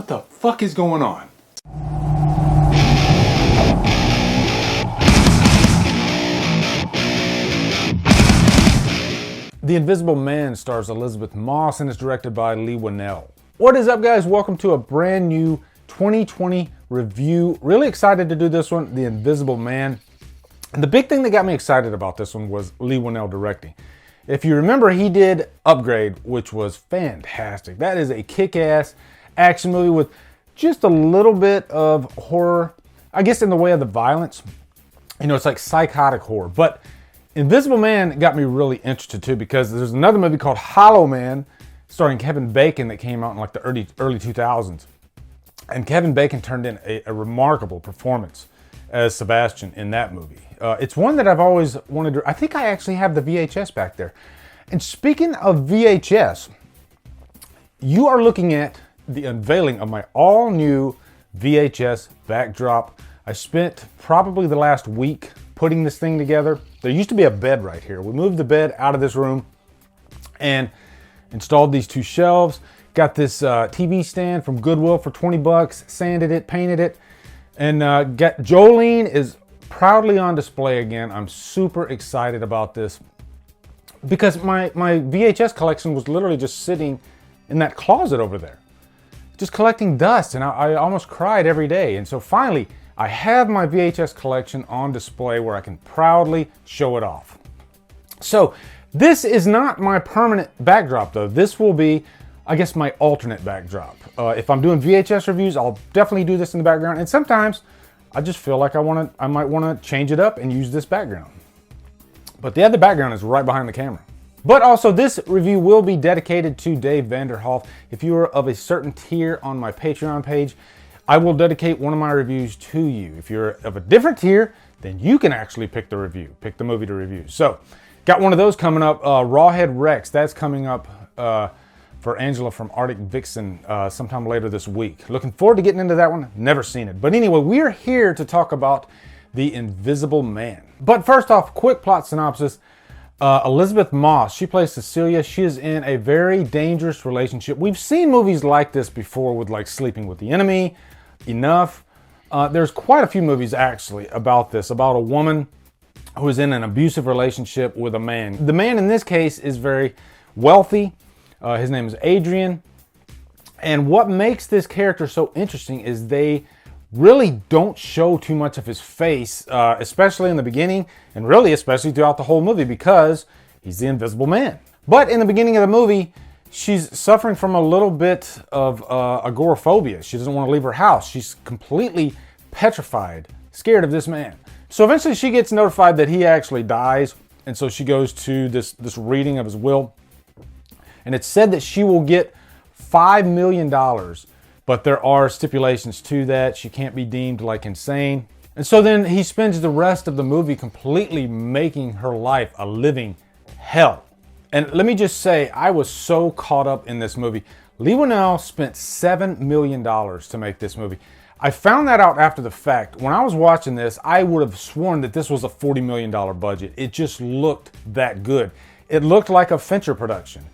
What the fuck is going on? The Invisible Man stars Elisabeth Moss and is directed by Leigh Whannell. What is up, guys? Welcome to a brand new 2020 review. Really excited to do this one, The Invisible Man. And the big thing that got me excited about this one was Leigh Whannell directing. If you remember, he did Upgrade, which was fantastic. That is a kick-ass action movie with just a little bit of horror, I guess, in the way of the violence. You know, it's like psychotic horror. But Invisible Man got me really interested too, because there's another movie called Hollow Man starring Kevin Bacon that came out in like the early 2000s. And Kevin Bacon turned in a remarkable performance as Sebastian in that movie. It's one that I've always wanted to... I think I actually have the VHS back there. And speaking of VHS, you are looking at the unveiling of my all-new VHS Backdrop. I spent probably the last week putting this thing together. There used to be a bed right here. We moved the bed out of this room and installed these two shelves. Got this TV stand from Goodwill for 20 bucks, sanded it, painted it, and Jolene is proudly on display again. I'm super excited about this because my VHS collection was literally just sitting in that closet over there, just collecting dust, and I almost cried every day. And so finally, I have my VHS collection on display where I can proudly show it off. So this is not my permanent backdrop though. This will be, I guess, my alternate backdrop. If I'm doing VHS reviews, I'll definitely do this in the background. And sometimes I just feel like I might want to change it up and use this background. But the other background is right behind the camera. But also, this review will be dedicated to Dave Vanderhoff. If you are of a certain tier on my Patreon page, I will dedicate one of my reviews to you. If you're of a different tier, then you can actually pick the movie to review. So, got one of those coming up. Rawhead Rex, that's coming up for Angela from Arctic Vixen sometime later this week. Looking forward to getting into that one. Never seen it. But anyway, we're here to talk about The Invisible Man. But first off, quick plot synopsis. Elisabeth Moss, she plays Cecilia. She is in a very dangerous relationship. We've seen movies like this before with like Sleeping with the Enemy, Enough. There's quite a few movies actually about this, about a woman who is in an abusive relationship with a man. The man in this case is very wealthy. His name is Adrian. And what makes this character so interesting is they really don't show too much of his face, especially in the beginning, and really especially throughout the whole movie, because he's the Invisible Man. But in the beginning of the movie, she's suffering from a little bit of agoraphobia. She doesn't want to leave her house. She's completely petrified, scared of this man. So eventually she gets notified that he actually dies, and so she goes to this reading of his will. And it's said that she will get $5 million, but there are stipulations to that. She can't be deemed like insane. And so then he spends the rest of the movie completely making her life a living hell. And let me just say, I was so caught up in this movie. Leigh Whannell spent $7 million to make this movie. I found that out after the fact. When I was watching this, I would have sworn that this was a $40 million budget. It just looked that good. It looked like a Fincher production.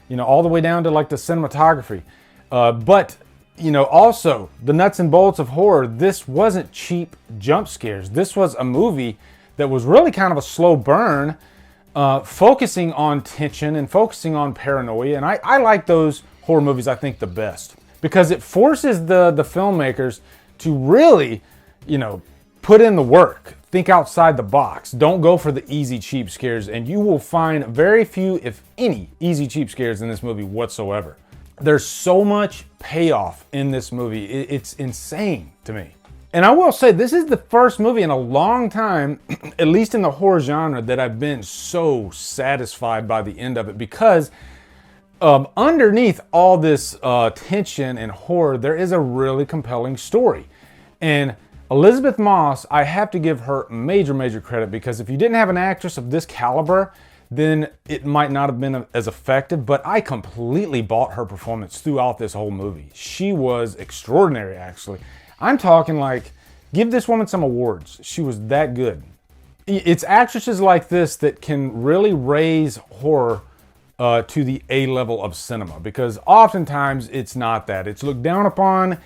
You know, all the way down to like the cinematography. But, you know, also the nuts and bolts of horror. This wasn't cheap jump scares. This was a movie that was really kind of a slow burn, focusing on tension and focusing on paranoia. And I like those horror movies, I think, the best, because it forces the filmmakers to really, you know, put in the work. Think outside the box. Don't go for the easy, cheap scares, and you will find very few, if any, easy, cheap scares in this movie whatsoever. There's so much payoff in this movie. It's insane to me. And I will say, this is the first movie in a long time, at least in the horror genre, that I've been so satisfied by the end of it, because underneath all this tension and horror, there is a really compelling story. And Elisabeth Moss, I have to give her major credit, because if you didn't have an actress of this caliber, then it might not have been as effective, but I completely bought her performance throughout this whole movie. She was extraordinary, actually. I'm talking like, give this woman some awards. She was that good. It's actresses like this that can really raise horror to the A level of cinema, because oftentimes it's not that. It's looked down upon,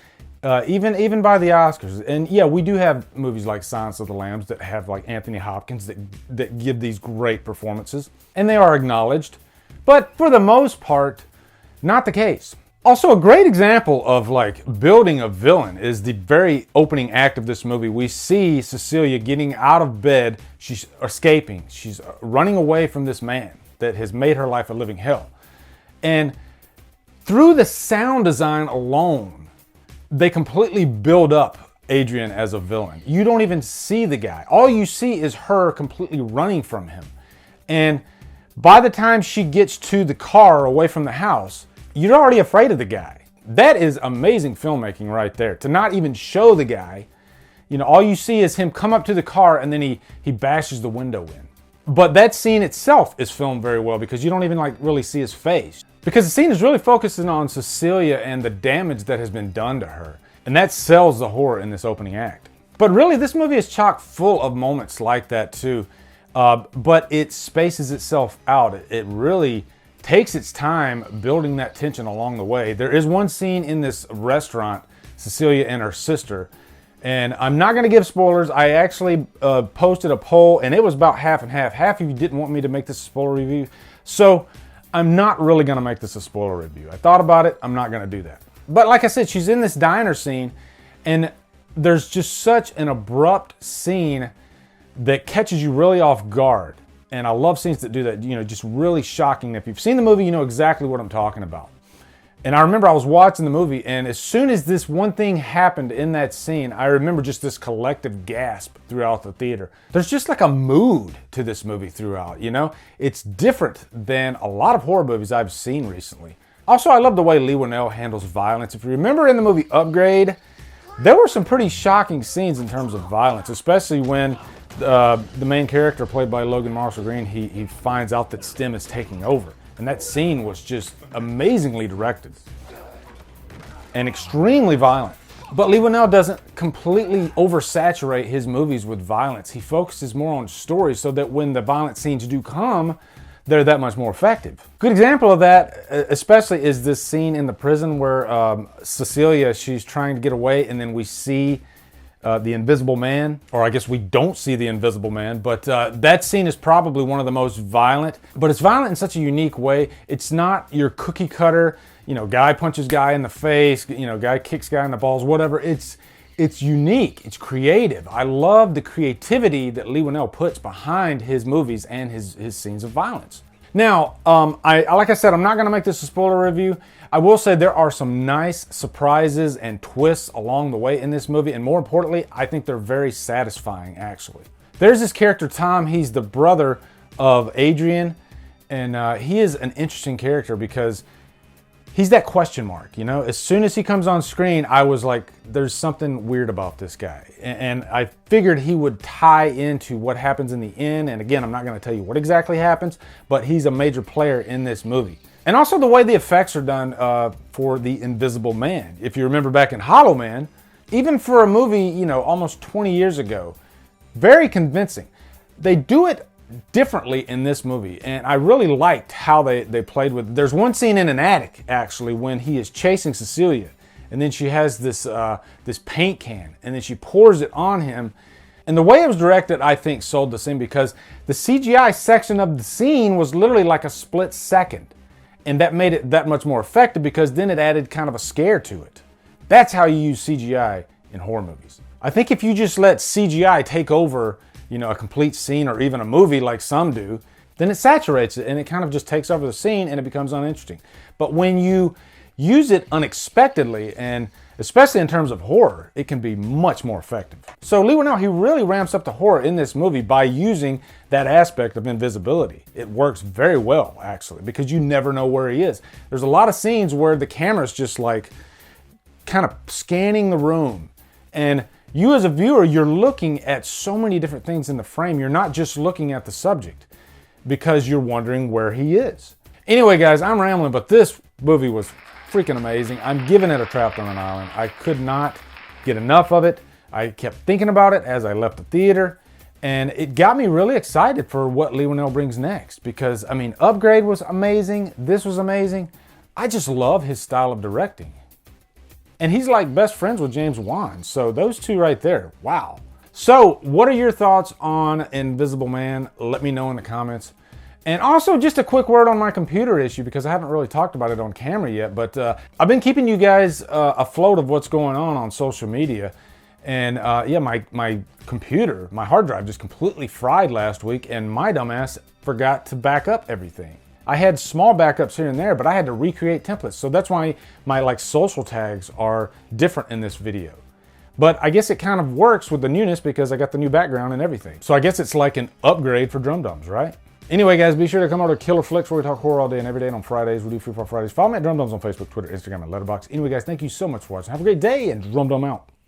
even by the Oscars. And yeah, we do have movies like Silence of the Lambs that have like Anthony Hopkins that give these great performances, and they are acknowledged. But for the most part, not the case. Also, a great example of like building a villain is the very opening act of this movie. We see Cecilia getting out of bed. She's escaping. She's running away from this man that has made her life a living hell. And through the sound design alone, they completely build up Adrian as a villain. You don't even see the guy. All you see is her completely running from him. And by the time she gets to the car away from the house, you're already afraid of the guy. That is amazing filmmaking right there. To not even show the guy, you know, all you see is him come up to the car and then he bashes the window in. But that scene itself is filmed very well because you don't even like really see his face. Because the scene is really focusing on Cecilia and the damage that has been done to her. And that sells the horror in this opening act. But really, this movie is chock full of moments like that too. But it spaces itself out. It really takes its time building that tension along the way. There is one scene in this restaurant, Cecilia and her sister, and I'm not going to give spoilers. I actually posted a poll, and it was about half and half. Half of you didn't want me to make this a spoiler review, so I'm not really going to make this a spoiler review. I thought about it. I'm not going to do that. But like I said, she's in this diner scene, and there's just such an abrupt scene that catches you really off guard. And I love scenes that do that, you know, just really shocking. If you've seen the movie, you know exactly what I'm talking about. And I remember I was watching the movie, and as soon as this one thing happened in that scene, I remember just this collective gasp throughout the theater. There's just like a mood to this movie throughout, you know? It's different than a lot of horror movies I've seen recently. Also, I love the way Leigh Whannell handles violence. If you remember in the movie Upgrade, there were some pretty shocking scenes in terms of violence, especially when the main character, played by Logan Marshall Green, he finds out that STEM is taking over. And that scene was just amazingly directed and extremely violent. But Leigh Whannell doesn't completely oversaturate his movies with violence. He focuses more on stories so that when the violent scenes do come, they're that much more effective. Good example of that, especially, is this scene in the prison where Cecilia, she's trying to get away, and then we see the Invisible Man, or I guess we don't see the Invisible Man, but that scene is probably one of the most violent, but it's violent in such a unique way. It's not your cookie cutter, you know, guy punches guy in the face, you know, guy kicks guy in the balls, whatever. It's unique, it's creative. I love the creativity that Leigh Whannell puts behind his movies and his scenes of violence. Now, like I said, I'm not gonna make this a spoiler review. I will say there are some nice surprises and twists along the way in this movie, and more importantly, I think they're very satisfying, actually. There's this character, Tom. He's the brother of Adrian, and he is an interesting character because he's that question mark, you know? As soon as he comes on screen, I was like, there's something weird about this guy. And I figured he would tie into what happens in the end, and again, I'm not gonna tell you what exactly happens, but he's a major player in this movie. And also the way the effects are done for the Invisible Man. If you remember back in Hollow Man, even for a movie, you know, almost 20 years ago, very convincing. They do it differently in this movie, and I really liked how they played with it. There's one scene in an attic, actually, when he is chasing Cecilia, and then she has this paint can, and then she pours it on him. And the way it was directed, I think, sold the scene, because the CGI section of the scene was literally like a split second. And that made it that much more effective because then it added kind of a scare to it. That's how you use CGI in horror movies. I think if you just let CGI take over, you know, a complete scene or even a movie like some do, then it saturates it and it kind of just takes over the scene and it becomes uninteresting. But when you use it unexpectedly, and especially in terms of horror, it can be much more effective. So Leigh Whannell, he really ramps up the horror in this movie by using that aspect of invisibility. It works very well, actually, because you never know where he is. There's a lot of scenes where the camera's just like kind of scanning the room, and you as a viewer, you're looking at so many different things in the frame. You're not just looking at the subject because you're wondering where he is. Anyway, guys, I'm rambling, but this movie was freaking amazing. I'm giving it a Trapped on an Island. I could not get enough of it. I kept thinking about it as I left the theater, And it got me really excited for what Leigh Whannell brings next because, I mean, Upgrade was amazing. This was amazing. I just love his style of directing. And he's like best friends with James Wan. So those two right there, wow. So what are your thoughts on Invisible Man? Let me know in the comments. And also just a quick word on my computer issue because I haven't really talked about it on camera yet, but I've been keeping you guys afloat of what's going on social media. And yeah, my computer, my hard drive just completely fried last week and my dumbass forgot to back up everything. I had small backups here and there, but I had to recreate templates. So that's why my like social tags are different in this video. But I guess it kind of works with the newness because I got the new background and everything. So I guess it's like an upgrade for Drumdums, right? Anyway, guys, be sure to come over to Killer Flicks where we talk horror all day and every day. And on Fridays, we do Free for Fridays. Follow me at Drumdums on Facebook, Twitter, Instagram, and Letterboxd. Anyway, guys, thank you so much for watching. Have a great day and Drumdum out.